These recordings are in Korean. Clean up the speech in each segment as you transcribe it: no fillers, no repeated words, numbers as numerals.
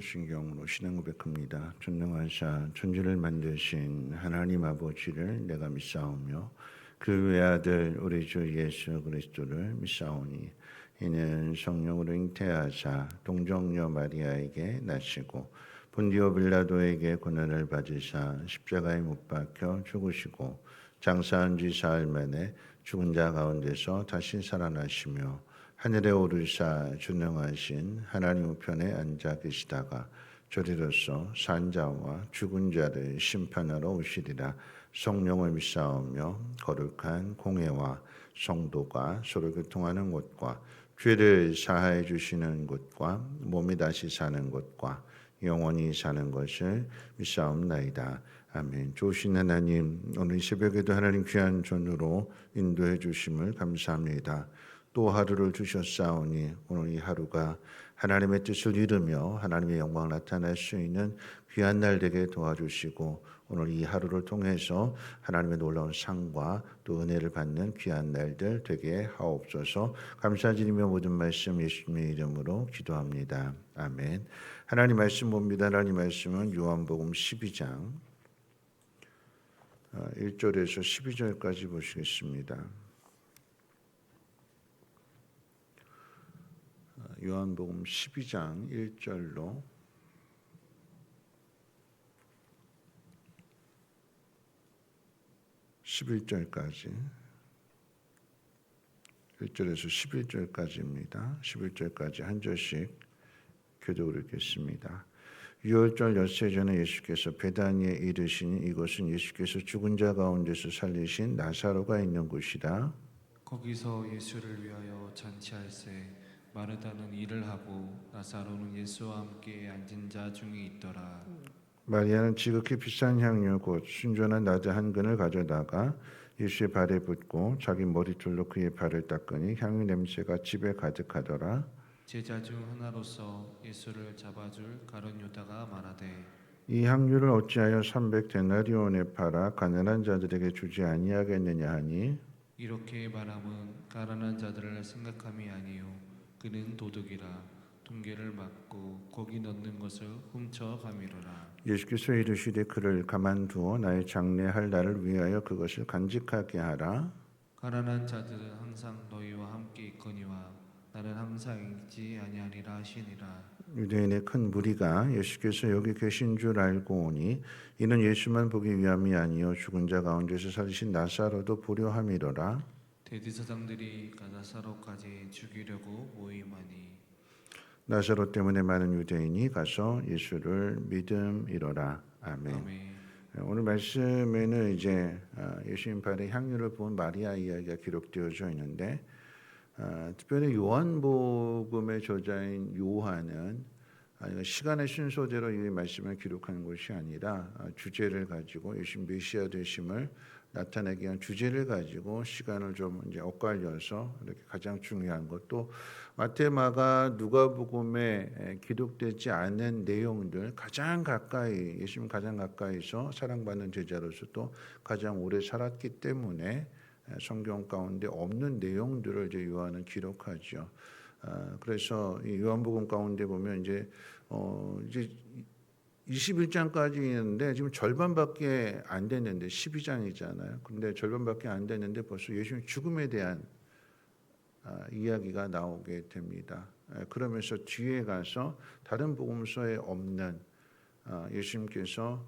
신경으로 신앙 고백합니다. 전능하사 천지를 만드신 하나님 아버지를 내가 믿사오며 그 외아들 우리 주 예수 그리스도를 믿사오니 이는 성령으로 잉태하사 동정녀 마리아에게 나시고 본디오 빌라도에게 고난을 받으사 십자가에 못 박혀 죽으시고 장사한 지 사흘 만에 죽은 자 가운데서 다시 살아나시며 하늘에 오르사 전능하신 하나님 우편에 앉아 계시다가 저리로서 산자와 죽은 자를 심판하러 오시리라. 성령을 믿사오며 거룩한 공회와 성도가 서로 교통하는 곳과 죄를 사하여 주시는 곳과 몸이 다시 사는 곳과 영원히 사는 것을 믿사옵나이다. 아멘. 좋으신 하나님, 오늘 새벽에도 하나님 귀한 전으로 인도해 주심을 감사합니다. 또 하루를 주셨사오니 오늘 이 하루가 하나님의 뜻을 이루며 하나님의 영광을 나타낼 수 있는 귀한 날 되게 도와주시고 오늘 이 하루를 통해서 하나님의 놀라운 상과 또 은혜를 받는 귀한 날들 되게 하옵소서. 감사드리며 모든 말씀 예수님의 이름으로 기도합니다. 아멘. 하나님 말씀 봅니다. 하나님 말씀은 요한복음 12장 1절에서 12절까지 보시겠습니다. 요한복음 12장 1절로 11절까지 1절에서 11절까지입니다. 11절까지 한 절씩 교독을 읽겠습니다. 유월절 엿새 전에 예수께서 베다니에 이르시니 이곳은 예수께서 죽은 자 가운데서 살리신 나사로가 있는 곳이라. 거기서 예수를 위하여 잔치할세 마르다는 일을 하고 나사로는 예수와 함께 앉은 자 중에 있더라. 마리아는 지극히 비싼 향유 곧 순전한 나드 한 근을 가져다가 예수의 발에 붓고 자기 머리털로 그의 발을 닦으니 향유 냄새가 집에 가득하더라. 제자 중 하나로서 예수를 잡아줄 가룟 유다가 말하되 이 향유를 어찌하여 300데나리온에 팔아 가난한 자들에게 주지 아니하겠느냐 하니 이렇게 말함은 가난한 자들을 생각함이 아니요 그는 도둑이라 통계를 막고 거기 넣는 것을 훔쳐가미로라. 예수께서 이르시되 그를 가만두어 나의 장례할 날을 위하여 그것을 간직하게 하라. 가난한 자들은 항상 너희와 함께 있거니와 나는 항상 있지 아니하리라 하시니라. 유대인의 큰 무리가 예수께서 여기 계신 줄 알고 오니 이는 예수만 보기 위함이 아니요 죽은 자 가운데서 살리신 나사로도 보려 함이로라. 대제사장들이 나사로까지 죽이려고 모임하니 나사로 때문에 많은 유대인이 가서 예수를 믿음이로라. 아멘. 아멘. 오늘 말씀에는 이제 예수님 발에 향유를 부은 마리아 이야기가 기록되어져 있는데 특별히 요한복음의 저자인 요한은 시간의 순서대로 이 말씀을 기록하는 것이 아니라 주제를 가지고 예수님 메시아 되심을 나타내기 위한 주제를 가지고 시간을 좀 이제 엇갈려서 이렇게 가장 중요한 것도 마태, 마가, 누가복음에 기록되지 않은 내용들 가장 가까이 예수님 가장 가까이서 사랑받는 제자로서 또 가장 오래 살았기 때문에 성경 가운데 없는 내용들을 이제 요한은 기록하죠. 그래서 이 요한복음 가운데 보면 이제 21장까지 있는데 지금 절반밖에 안 됐는데 12장이잖아요. 근데 절반밖에 안 됐는데 벌써 예수님 죽음에 대한 이야기가 나오게 됩니다. 그러면서 뒤에 가서 다른 복음서에 없는 예수님께서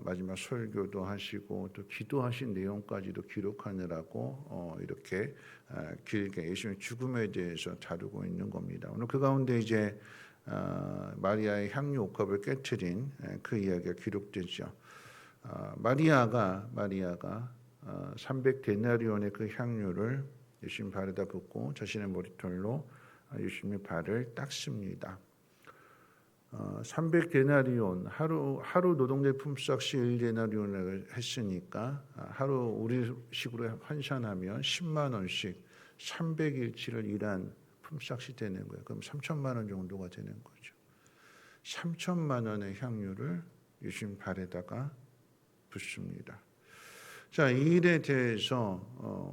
마지막 설교도 하시고 또 기도하신 내용까지도 기록하느라고 이렇게 길게 예수님의 죽음에 대해서 다루고 있는 겁니다. 오늘 그 가운데 이제 마리아의 향유 옥합을 깨트린 그 이야기가 기록되죠. 마리아가 300데나리온의 그 향유를 예수님 발에다 붓고 자신의 머리털로 예수님의 발을 닦습니다. 300데나리온 하루 노동대 품삯이 1데나리온을 했으니까 하루 우리식으로 환산하면 10만 원씩 300일치를 일한 품삯이 되는 거예요. 그럼 3천만 원 정도가 되는 거죠. 3천만 원의 향유를 예수님 발에다가 붓습니다. 자, 이 일에 대해서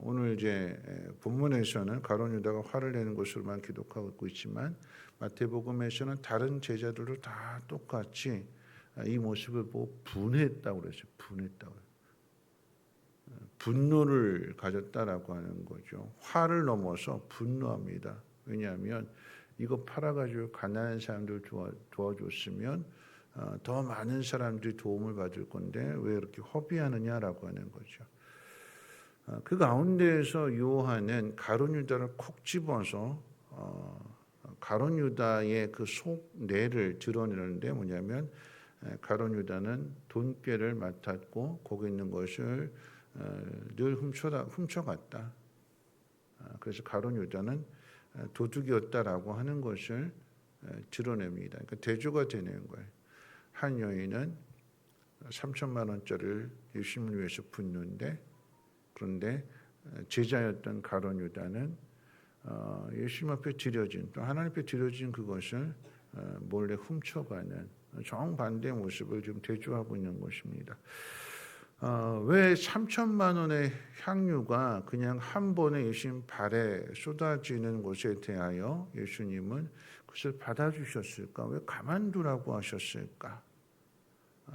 오늘 이제 본문에서는 가룟 유다가 화를 내는 것으로만 기록하고 있지만 마태복음에서는 다른 제자들도 다 똑같이 이 모습을 보고 분했다고 그랬어요. 분했다고. 분노를 가졌다라고 하는 거죠. 화를 넘어서 분노합니다. 왜냐하면 이거 팔아가지고 가난한 사람들 도와줬으면 더 많은 사람들이 도움을 받을 건데 왜 이렇게 허비하느냐라고 하는 거죠. 그 가운데에서 요한은 가룟 유다를 콕 집어서 가룟 유다의 그 속내를 드러내는데 뭐냐면 가룟 유다는 돈꾀를 맡았고 거기 있는 것을 늘 훔쳐갔다. 그래서 가룟 유다는 도둑이었다라고 하는 것을 드러냅니다. 그러니까 대조가 되는 거예요. 한 여인은 3천만 원짜리를 예수님을 위해서 붓는데 그런데 제자였던 가룟 유다는 예수님 앞에 드려진 또 하나님 앞에 드려진 그것을 몰래 훔쳐가는 정반대의 모습을 지금 대조하고 있는 것입니다. 왜 3천만 원의 향유가 그냥 한 번에 예수님 발에 쏟아지는 것에 대하여 예수님은 그것을 받아주셨을까? 왜 가만두라고 하셨을까?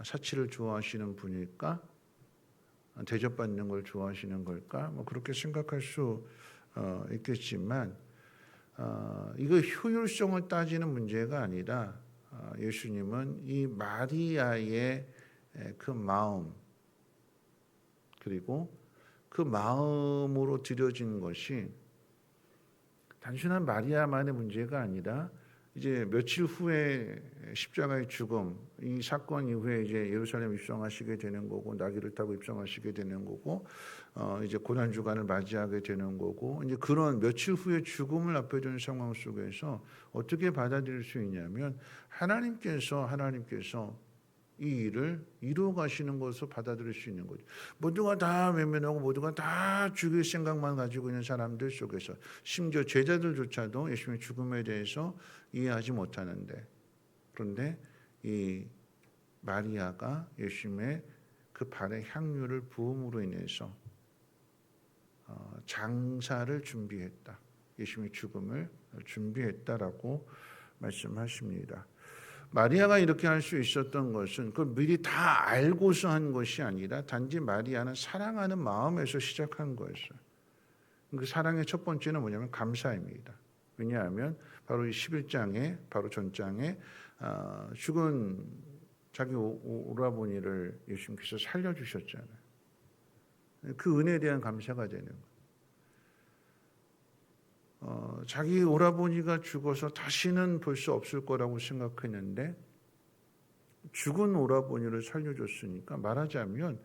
사치를 좋아하시는 분일까? 대접받는 걸 좋아하시는 걸까? 뭐 그렇게 생각할 수 있겠지만 이거 효율성을 따지는 문제가 아니라 예수님은 이 마리아의 그 마음 그리고 그 마음으로 드려진 것이 단순한 마리아만의 문제가 아니라 이제 며칠 후에 십자가의 죽음 이 사건 이후에 이제 예루살렘 입성하시게 되는 거고 나귀를 타고 입성하시게 되는 거고 이제 고난 주간을 맞이하게 되는 거고 이제 그런 며칠 후에 죽음을 앞에 두는 상황 속에서 어떻게 받아들일 수 있냐면 하나님께서 이 일을 이루어 가시는 것으로 받아들일 수 있는 거죠. 모두가 다 외면하고 모두가 다 죽일 생각만 가지고 있는 사람들 속에서 심지어 제자들조차도 예수님의 죽음에 대해서 이해하지 못하는데 그런데 이 마리아가 예수님의 그 발에 향유를 부음으로 인해서 장사를 준비했다. 예수님의 죽음을 준비했다라고 말씀하십니다. 마리아가 이렇게 할 수 있었던 것은 그걸 미리 다 알고서 한 것이 아니라 단지 마리아는 사랑하는 마음에서 시작한 거였어요. 그 사랑의 첫 번째는 뭐냐면 감사입니다. 왜냐하면 바로 이 11장에 바로 전장에 죽은 자기 오라버니를 예수님께서 살려주셨잖아요. 그 은혜에 대한 감사가 되는 거예요. 자기 오라버니가 죽어서 다시는 볼 수 없을 거라고 생각했는데 죽은 오라버니를 살려줬으니까 말하자면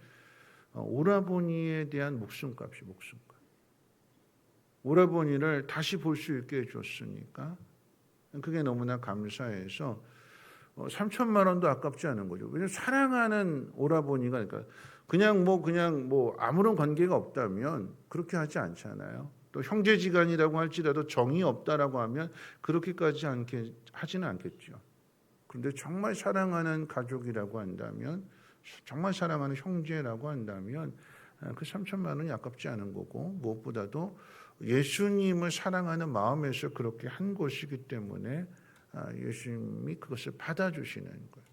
오라버니에 대한 목숨값 오라버니를 다시 볼 수 있게 해줬으니까 그게 너무나 감사해서 3천만 원도 아깝지 않은 거죠. 왜냐하면 사랑하는 오라버니가 그냥 뭐 아무런 관계가 없다면 그렇게 하지 않잖아요. 또 형제지간이라고 할지라도 정이 없다라고 하면 그렇게까지 하지는 않겠죠. 그런데 정말 사랑하는 가족이라고 한다면 정말 사랑하는 형제라고 한다면 그 3천만 원이 아깝지 않은 거고 무엇보다도 예수님을 사랑하는 마음에서 그렇게 한 것이기 때문에 예수님이 그것을 받아주시는 거예요.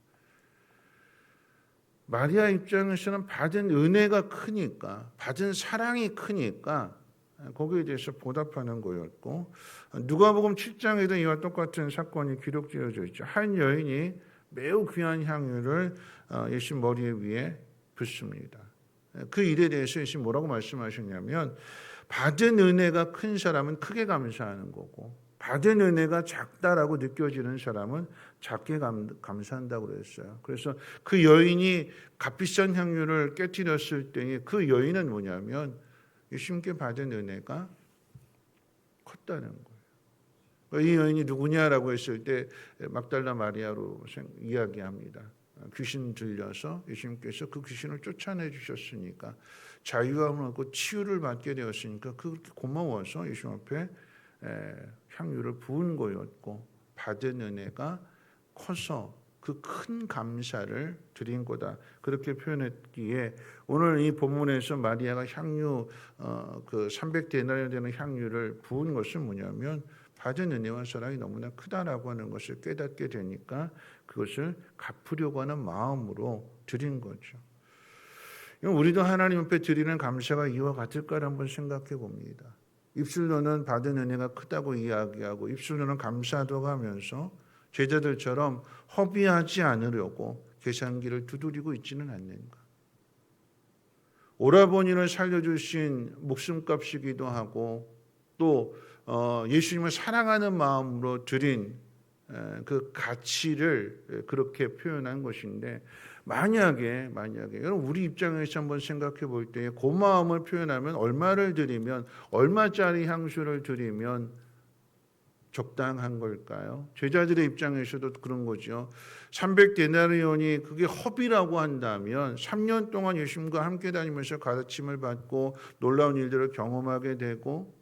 마리아 입장에서는 받은 은혜가 크니까 받은 사랑이 크니까 거기에 대해서 보답하는 거였고 누가복음 7장에도 이와 똑같은 사건이 기록되어져 있죠. 한 여인이 매우 귀한 향유를 예수 머리 위에 붓습니다. 그 일에 대해서 예수님 뭐라고 말씀하셨냐면 받은 은혜가 큰 사람은 크게 감사하는 거고 받은 은혜가 작다라고 느껴지는 사람은 작게 감사한다고 그랬어요. 그래서 그 여인이 값비싼 향유를 깨뜨렸을 때에 그 여인은 뭐냐면 예수님께 받은 은혜가 컸다는 거예요. 이 여인이 누구냐라고 했을 때 막달라 마리아로 이야기합니다. 귀신 들려서 예수님께서 그 귀신을 쫓아내 주셨으니까 자유함을 얻고 치유를 받게 되었으니까 그렇게 고마워서 예수님 앞에 향유를 부은 거였고 받은 은혜가 커서 그 큰 감사를 드린 거다. 그렇게 표현했기에 오늘 이 본문에서 마리아가 향유 그 300데나리온 되는 향유를 부은 것은 뭐냐면 받은 은혜와 사랑이 너무나 크다라고 하는 것을 깨닫게 되니까 그것을 갚으려고 하는 마음으로 드린 거죠. 우리도 하나님 앞에 드리는 감사가 이와 같을까를 한번 생각해 봅니다. 입술로는 받은 은혜가 크다고 이야기하고 입술로는 감사하다고 하면서 제자들처럼 허비하지 않으려고 계산기를 두드리고 있지는 않는가. 오라버니를 살려주신 목숨값이기도 하고 또 예수님을 사랑하는 마음으로 드린 그 가치를 그렇게 표현한 것인데 만약에 여러분 우리 입장에서 한번 생각해 볼 때 그 마음을 표현하면 얼마를 드리면 얼마짜리 향수를 드리면 적당한 걸까요? 제자들의 입장에서도 그런 거죠. 300데나리온이 그게 허비라고 한다면 3년 동안 예수님과 함께 다니면서 가르침을 받고 놀라운 일들을 경험하게 되고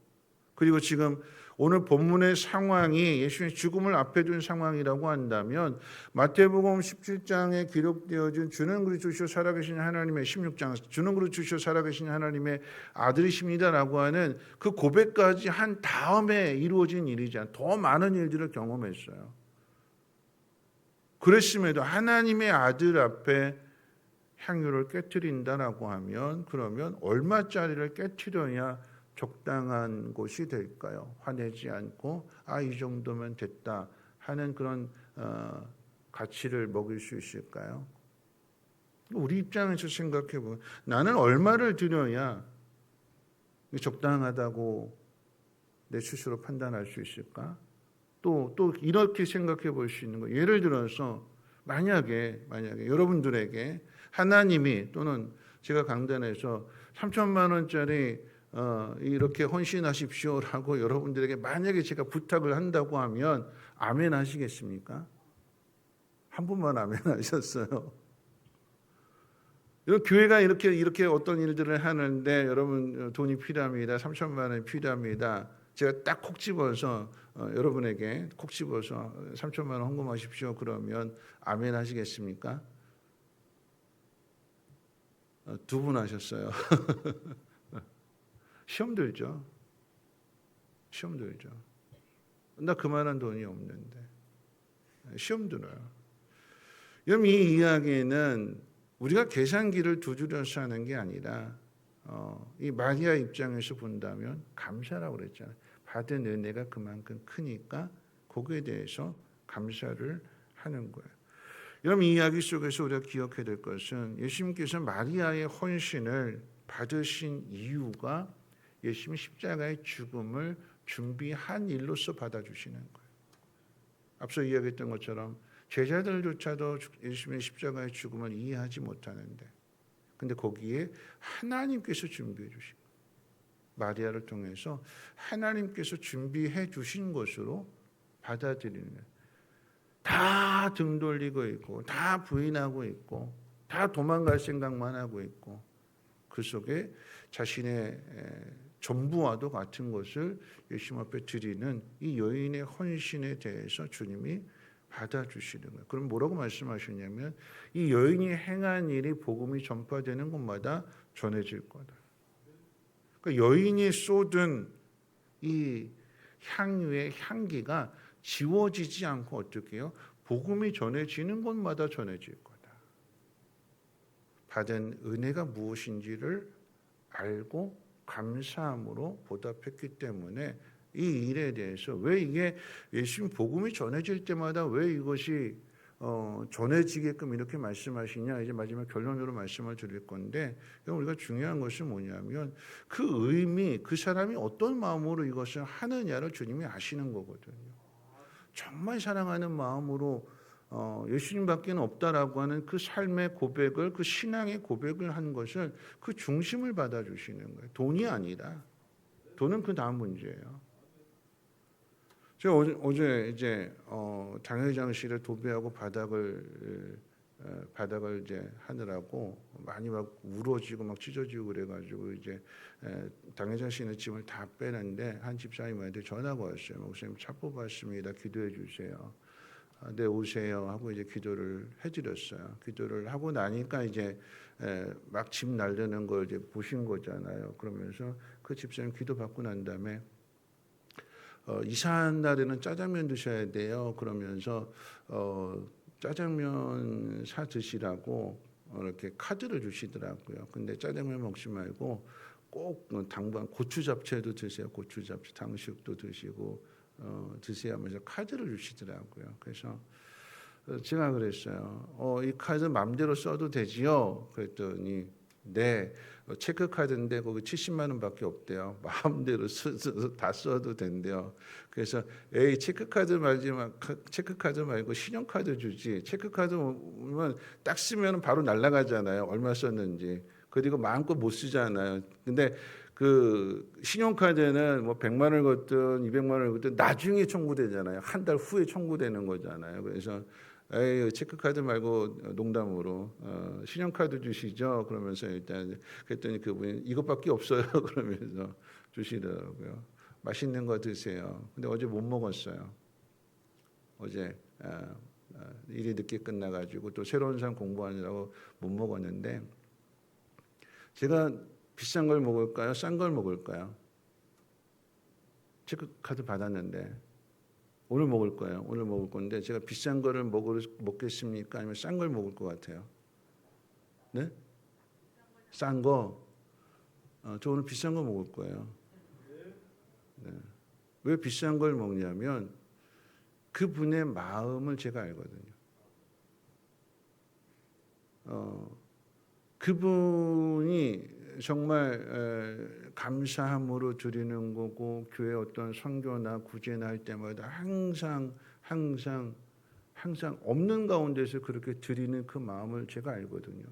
그리고 지금 오늘 본문의 상황이 예수님의 죽음을 앞에 둔 상황이라고 한다면 마태복음 17장에 기록되어진 주는 그리스도시요 살아계신 하나님의 16장 주는 그리스도시요 살아계신 하나님의 아들이십니다라고 하는 그 고백까지 한 다음에 이루어진 일이잖아요. 더 많은 일들을 경험했어요. 그랬음에도 하나님의 아들 앞에 향유를 깨트린다라고 하면 그러면 얼마짜리를 깨트려야 적당한 곳이 될까요? 화내지 않고 이 정도면 됐다 하는 그런 가치를 먹일 수 있을까요? 우리 입장에서 생각해 보면 나는 얼마를 드려야 적당하다고 내 스스로 판단할 수 있을까? 또 이렇게 생각해 볼 수 있는 거. 예를 들어서 만약에 여러분들에게 하나님이 또는 제가 강단에서 3천만 원짜리 이렇게 헌신하십시오라고 여러분들에게 만약에 제가 부탁을 한다고 하면 아멘 하시겠습니까? 한 분만 아멘 하셨어요. 교회가 이렇게 어떤 일들을 하는데 여러분 돈이 필요합니다. 3천만 원이 필요합니다. 제가 딱 콕 집어서 여러분에게 콕 집어서 3천만 원 헌금하십시오. 그러면 아멘 하시겠습니까? 두 분 하셨어요. 시험 들죠. 나 그만한 돈이 없는데. 시험 들어요. 여러분 이 이야기는 우리가 계산기를 두드려서 하는 게 아니라 이 마리아 입장에서 본다면 감사라고 그랬잖아요. 받은 은혜가 그만큼 크니까 거기에 대해서 감사를 하는 거예요. 여러분 이 이야기 속에서 우리가 기억해야 될 것은 예수님께서 마리아의 헌신을 받으신 이유가 예수님이 십자가의 죽음을 준비한 일로서 받아주시는 거예요. 앞서 이야기했던 것처럼 제자들조차도 예수님의 십자가의 죽음을 이해하지 못하는데 근데 거기에 하나님께서 준비해 주신 거예요. 마리아를 통해서 하나님께서 준비해 주신 것으로 받아들이는 거예요. 다 등 돌리고 있고 다 부인하고 있고 다 도망갈 생각만 하고 있고 그 속에 자신의 전부와도 같은 것을 예수님 앞에 드리는 이 여인의 헌신에 대해서 주님이 받아주시는 거예요. 그럼 뭐라고 말씀하셨냐면 이 여인이 행한 일이 복음이 전파되는 곳마다 전해질 거다. 그러니까 여인이 쏟은 이 향유의 향기가 지워지지 않고 어떻게 해요? 복음이 전해지는 곳마다 전해질 거다. 받은 은혜가 무엇인지를 알고 감사함으로 보답했기 때문에 이 일에 대해서 왜 이게 예수님 복음이 전해질 때마다 왜 이것이 전해지게끔 이렇게 말씀하시냐 이제 마지막 결론으로 말씀을 드릴 건데 우리가 중요한 것은 뭐냐면 그 의미 그 사람이 어떤 마음으로 이것을 하느냐를 주님이 아시는 거거든요. 정말 사랑하는 마음으로 예수님밖에 없다라고 하는 그 삶의 고백을 그 신앙의 고백을 한 것을 그 중심을 받아주시는 거예요. 돈이 아니라 돈은 그 다음 문제예요. 제가 어제 이제 당회장실에 도배하고 바닥을 이제 하느라고 많이 막 울어지고 막 찢어지고 그래가지고 이제 당회장실에 짐을 다 빼는데 한 집사님한테 전화가 왔어요. 목사님 차 뽑았습니다. 기도해 주세요. 네 오세요 하고 이제 기도를 해드렸어요. 기도를 하고 나니까 이제 막 짐 날르는 걸 이제 보신 거잖아요. 그러면서 그 집사님 기도 받고 난 다음에 이사한 날에는 짜장면 드셔야 돼요. 그러면서 짜장면 사 드시라고 이렇게 카드를 주시더라고요. 근데 짜장면 먹지 말고 꼭 당분 고추 잡채도 드세요. 고추 잡채, 당식도 드시고 드세요 하면서 카드를 주시더라고요. 그래서 제가 그랬어요. 이 카드 마음대로 써도 되지요? 그랬더니 네, 체크 카드인데 거기 70만 원밖에 없대요. 마음대로 다 써도 된대요. 그래서 에이 체크 카드 체크 카드 말고 신용 카드 주지. 체크 카드면 딱 쓰면 바로 날아가잖아요. 얼마 썼는지. 그리고 마음껏 못 쓰잖아요. 근데 그 신용카드는 뭐 100만 원을 걷든 200만 원을 걷든 나중에 청구되잖아요. 한 달 후에 청구되는 거잖아요. 그래서 에이 체크카드 말고 농담으로 신용카드 주시죠. 그러면서 일단 그랬더니 그분이 이것밖에 없어요. 그러면서 주시더라고요. 맛있는 거 드세요. 근데 어제 못 먹었어요. 어제 일이 늦게 끝나가지고 또 새로운 삶 공부하느라고 못 먹었는데 제가 비싼 걸 먹을까요? 싼 걸 먹을까요? 체크카드 받았는데 오늘 먹을 거예요. 오늘 먹을 건데 제가 비싼 거를 먹겠습니까? 아니면 싼 걸 먹을 것 같아요? 네? 싼 거? 저 오늘 비싼 거 먹을 거예요. 네. 왜 비싼 걸 먹냐면 그분의 마음을 제가 알거든요. 그분이 정말 감사함으로 드리는 거고 교회 어떤 선교나 구제나 할 때마다 항상 없는 가운데서 그렇게 드리는 그 마음을 제가 알거든요.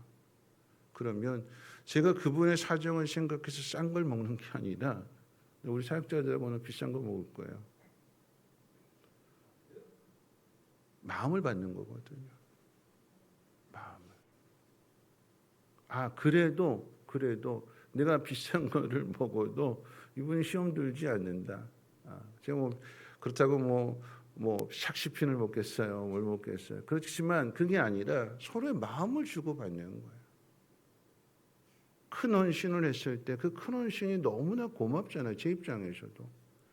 그러면 제가 그분의 사정을 생각해서 싼 걸 먹는 게 아니라 우리 사역자들하고는 비싼 거 먹을 거예요. 마음을 받는 거거든요. 마음을. 그래도 내가 비싼 거를 먹어도 이분이 시험 들지 않는다. 제가 뭐 그렇다고 뭐 샥시핀을 먹겠어요, 뭘 먹겠어요. 그렇지만 그게 아니라 서로의 마음을 주고 받는 거예요. 큰 헌신을 했을 때 그 큰 헌신이 너무나 고맙잖아요. 제 입장에서도.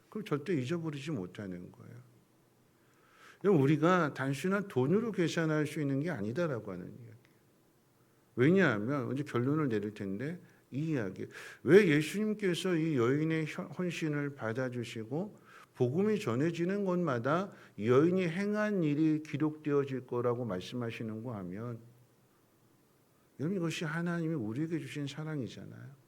그걸 절대 잊어버리지 못하는 거예요. 우리가 단순한 돈으로 계산할 수 있는 게 아니다라고 하는 이야기. 왜냐하면 이제 결론을 내릴 텐데 이 이야기. 왜 예수님께서 이 여인의 헌신을 받아주시고 복음이 전해지는 곳마다 여인이 행한 일이 기록되어질 거라고 말씀하시는가 하면 여러분 이것이 하나님이 우리에게 주신 사랑이잖아요.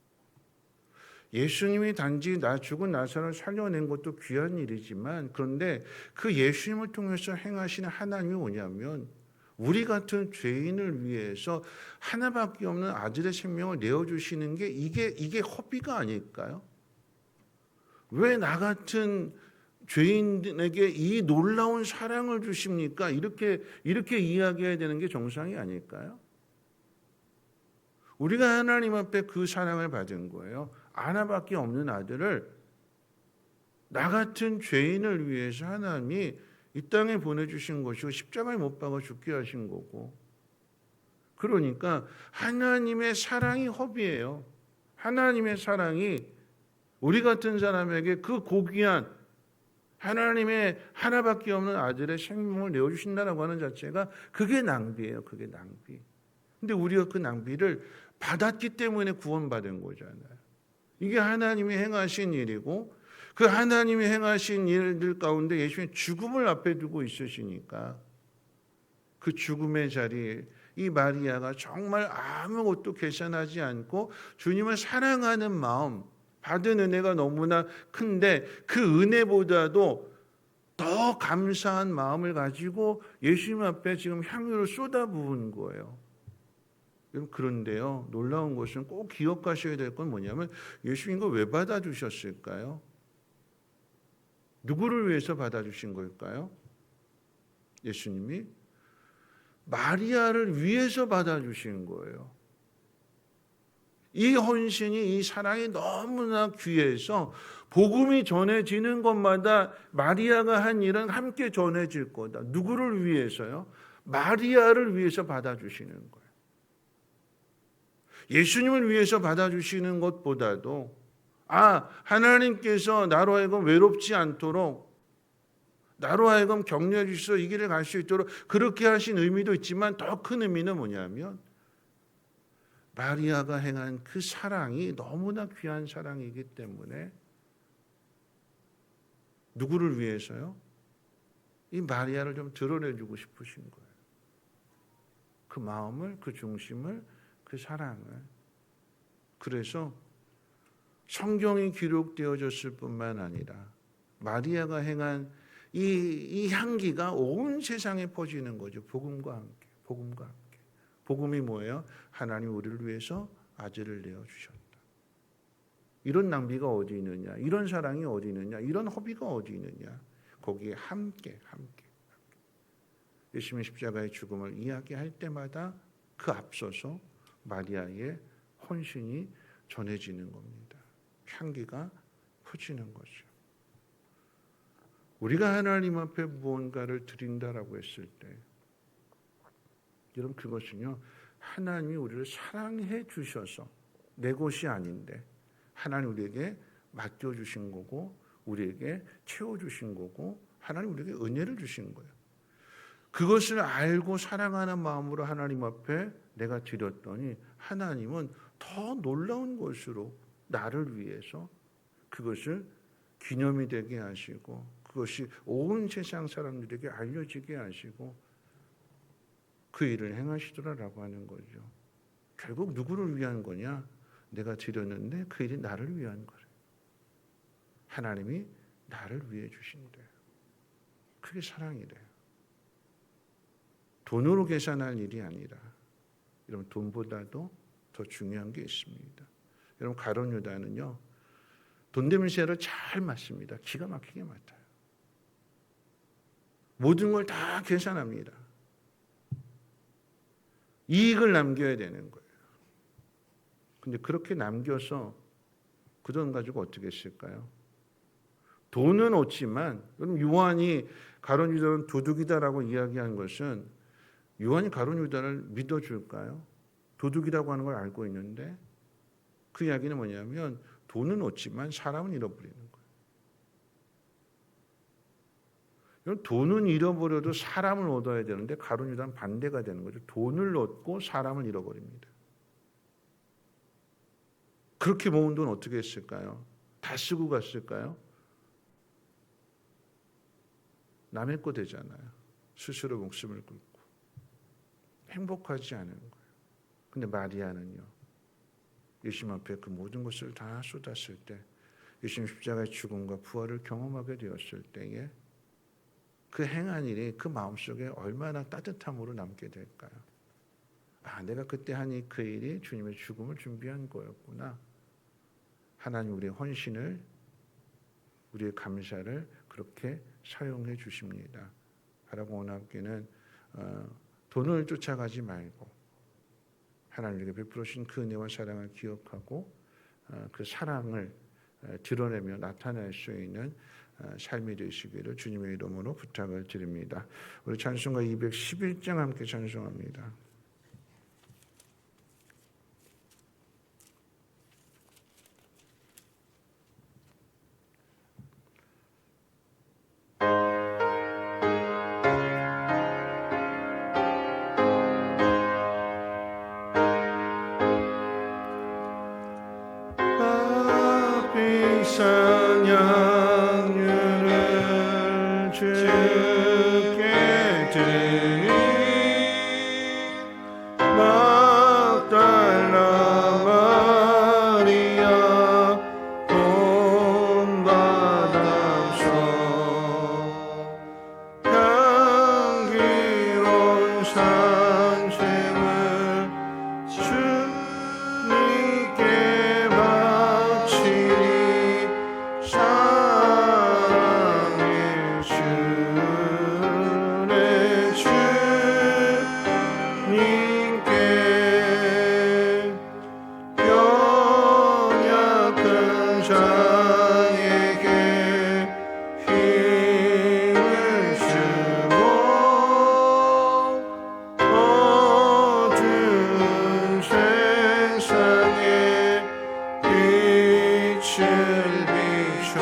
예수님이 단지 죽은 나사로를 살려낸 것도 귀한 일이지만 그런데 그 예수님을 통해서 행하시는 하나님이 뭐냐면 우리 같은 죄인을 위해서 하나밖에 없는 아들의 생명을 내어주시는 게 이게 허비가 아닐까요? 왜 나 같은 죄인에게 이 놀라운 사랑을 주십니까? 이렇게 이야기해야 되는 게 정상이 아닐까요? 우리가 하나님 앞에 그 사랑을 받은 거예요. 하나밖에 없는 아들을 나 같은 죄인을 위해서 하나님이 이 땅에 보내주신 것이고 십자가에 못 박아 죽게 하신 거고 그러니까 하나님의 사랑이 허비예요. 하나님의 사랑이 우리 같은 사람에게 그 고귀한 하나님의 하나밖에 없는 아들의 생명을 내어주신다라고 하는 자체가 그게 낭비예요. 그게 낭비. 근데 우리가 그 낭비를 받았기 때문에 구원받은 거잖아요. 이게 하나님이 행하신 일이고 그 하나님이 행하신 일들 가운데 예수님이 죽음을 앞에 두고 있으시니까 그 죽음의 자리에 이 마리아가 정말 아무것도 계산하지 않고 주님을 사랑하는 마음 받은 은혜가 너무나 큰데 그 은혜보다도 더 감사한 마음을 가지고 예수님 앞에 지금 향유를 쏟아부은 거예요. 그런데요, 놀라운 것은 꼭 기억하셔야 될 건 뭐냐면 예수님 이거 왜 받아주셨을까요? 누구를 위해서 받아주신 걸까요? 예수님이 마리아를 위해서 받아주신 거예요. 이 헌신이 이 사랑이 너무나 귀해서 복음이 전해지는 것마다 마리아가 한 일은 함께 전해질 거다. 누구를 위해서요? 마리아를 위해서 받아주시는 거예요. 예수님을 위해서 받아주시는 것보다도 하나님께서 나로 하여금 외롭지 않도록 나로 하여금 격려해 주셔서 이 길을 갈 수 있도록 그렇게 하신 의미도 있지만 더 큰 의미는 뭐냐면 마리아가 행한 그 사랑이 너무나 귀한 사랑이기 때문에 누구를 위해서요? 이 마리아를 좀 드러내주고 싶으신 거예요. 그 마음을, 그 중심을, 그 사랑을. 그래서 성경이 기록되어졌을 뿐만 아니라 마리아가 행한 이 향기가 온 세상에 퍼지는 거죠. 복음과 함께. 복음과 함께. 복음이 뭐예요? 하나님 우리를 위해서 아들을 내어주셨다. 이런 낭비가 어디 있느냐? 이런 사랑이 어디 있느냐? 이런 허비가 어디 있느냐? 거기에 함께. 예수님의 십자가의 죽음을 이야기할 때마다 그 앞서서 마리아의 헌신이 전해지는 겁니다. 향기가 퍼지는 거죠. 우리가 하나님 앞에 무언가를 드린다라고 했을 때 여러분 그것은요 하나님이 우리를 사랑해 주셔서 내 것이 아닌데 하나님 우리에게 맡겨주신 거고 우리에게 채워주신 거고 하나님 우리에게 은혜를 주신 거예요. 그것을 알고 사랑하는 마음으로 하나님 앞에 내가 드렸더니 하나님은 더 놀라운 것으로 나를 위해서 그것을 기념이 되게 하시고 그것이 온 세상 사람들에게 알려지게 하시고 그 일을 행하시더라라고 하는 거죠. 결국 누구를 위한 거냐? 내가 드렸는데 그 일이 나를 위한 거예요. 하나님이 나를 위해 주신대요. 그게 사랑이래요. 돈으로 계산할 일이 아니라 여러분 돈보다도 더 중요한 게 있습니다. 여러분 가룟 유다는요. 돈 냄새를 잘 맡습니다. 기가 막히게 맡아요. 모든 걸 다 계산합니다. 이익을 남겨야 되는 거예요. 근데 그렇게 남겨서 그 돈 가지고 어떻게 했을까요? 돈은 얻지만 그럼 요한이 가룟 유다는 도둑이다라고 이야기한 것은 요한이 가룟 유다를 믿어줄까요? 도둑이라고 하는 걸 알고 있는데 그 이야기는 뭐냐면 돈은 얻지만 사람은 잃어버리는 거예요. 돈은 잃어버려도 사람을 얻어야 되는데 가룟 유다는 반대가 되는 거죠. 돈을 얻고 사람을 잃어버립니다. 그렇게 모은 돈 어떻게 했을까요? 다 쓰고 갔을까요? 남의 거 되잖아요. 스스로 목숨을 끊고 행복하지 않은 거예요. 근데 마리아는요. 예수님 앞에 그 모든 것을 다 쏟았을 때 예수님 십자가의 죽음과 부활을 경험하게 되었을 때에 그 행한 일이 그 마음속에 얼마나 따뜻함으로 남게 될까요? 아, 내가 그때 한 그 일이 주님의 죽음을 준비한 거였구나. 하나님 우리의 헌신을 우리의 감사를 그렇게 사용해 주십니다. 하라고 원하기는 돈을 쫓아가지 말고 하나님에게 베풀어 주신 그 은혜와 사랑을 기억하고 그 사랑을 드러내며 나타낼 수 있는 삶이 되시기를 주님의 이름으로 부탁을 드립니다. 우리 찬송가 211장 함께 찬송합니다. 찬양을 주께 드리니 막달라 마리아 본받아서 향기로운 산sem을 주님께 바치니 사랑의 주의 주님께 연약한 자에게 힘을 주고 어두운 세상에 빛을 비춰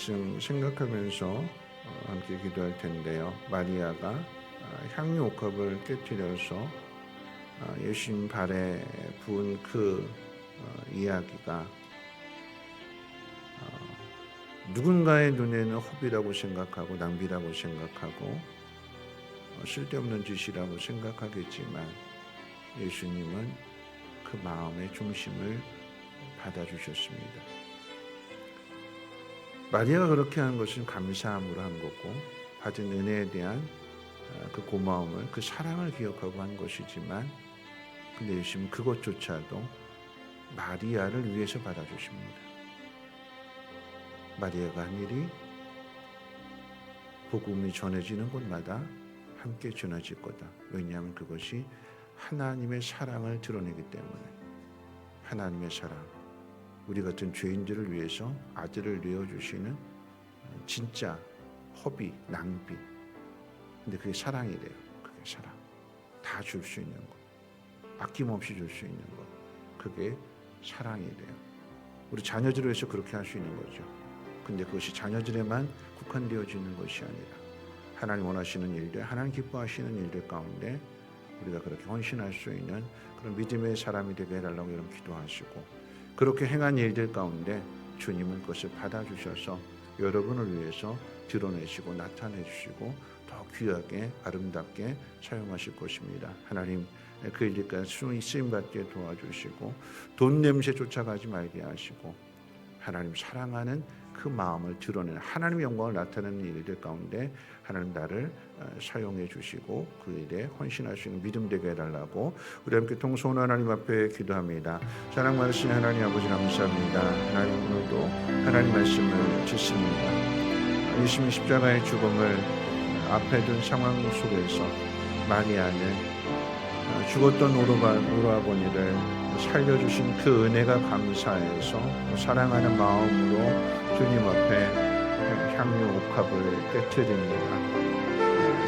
말씀 생각하면서 함께 기도할 텐데요. 마리아가 향유 옥합을 깨뜨려서 예수님 발에 부은 그 이야기가 누군가의 눈에는 허비라고 생각하고 낭비라고 생각하고 쓸데없는 짓이라고 생각하겠지만 예수님은 그 마음의 중심을 받아주셨습니다. 마리아가 그렇게 한 것은 감사함으로 한 거고 받은 은혜에 대한 그 고마움을, 그 사랑을 기억하고 한 것이지만 근데 예수님은 그것조차도 마리아를 위해서 받아주십니다. 마리아가 한 일이 복음이 전해지는 곳마다 함께 전해질 거다. 왜냐하면 그것이 하나님의 사랑을 드러내기 때문에. 하나님의 사랑, 우리 같은 죄인들을 위해서 아들을 내어주시는 진짜 허비, 낭비. 근데 그게 사랑이래요. 그게 사랑. 다 줄 수 있는 것, 아낌없이 줄 수 있는 것, 그게 사랑이래요. 우리 자녀들을 위해서 그렇게 할 수 있는 거죠. 근데 그것이 자녀들에만 국한되어지는 것이 아니라 하나님 원하시는 일들, 하나님 기뻐하시는 일들 가운데 우리가 그렇게 헌신할 수 있는 그런 믿음의 사람이 되게 해달라고 여러분 기도하시고, 그렇게 행한 일들 가운데 주님은 그것을 받아주셔서 여러분을 위해서 드러내시고 나타내주시고 더 귀하게 아름답게 사용하실 것입니다. 하나님 그 일들까지 쓰임받게 도와주시고 돈 냄새 쫓아가지 말게 하시고 하나님 사랑하는 그 마음을 드러내는 하나님의 영광을 나타내는 일들 가운데 하나님 나를 사용해 주시고 그 일에 헌신할 수 있는 믿음 되게 해달라고 우리 함께 통성으로 하나님 앞에 기도합니다. 사랑 많으신 하나님 아버지 감사합니다. 하나님 오늘도 하나님 말씀을 듣습니다. 예수님의 십자가의 죽음을 앞에 둔 상황 속에서 마리아는 죽었던 오라버니를 살려주신 그 은혜가 감사해서 사랑하는 마음으로 주님 앞에 향유 옥합을 깨뜨립니다.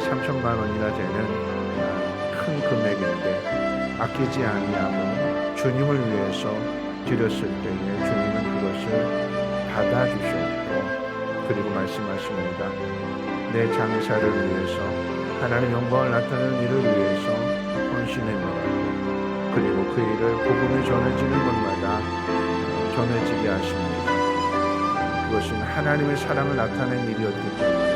3천만 원이나 되는 큰 금액인데 아끼지 아니하고 주님을 위해서 드렸을 때에 주님은 그것을 받아주셨고 그리고 말씀하십니다. 내 장사를 위해서 하나님의 영광을 나타내는 일을 위해서 헌신해 놓았고 그리고 그 일을 복음이 전해지는 곳마다 전해지게 하십니다. 그것은 하나님의 사랑을 나타낸 일이었기 때문에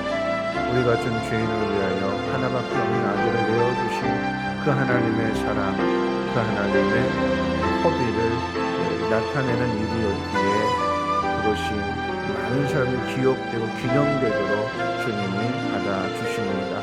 우리 같은 죄인을 위하여 하나밖에 없는 아들을 내어주신 그 하나님의 사랑, 그 하나님의 허비를 나타내는 일이었기에 그것이 많은 사람이 기억되고 기념되도록 주님이 받아주십니다.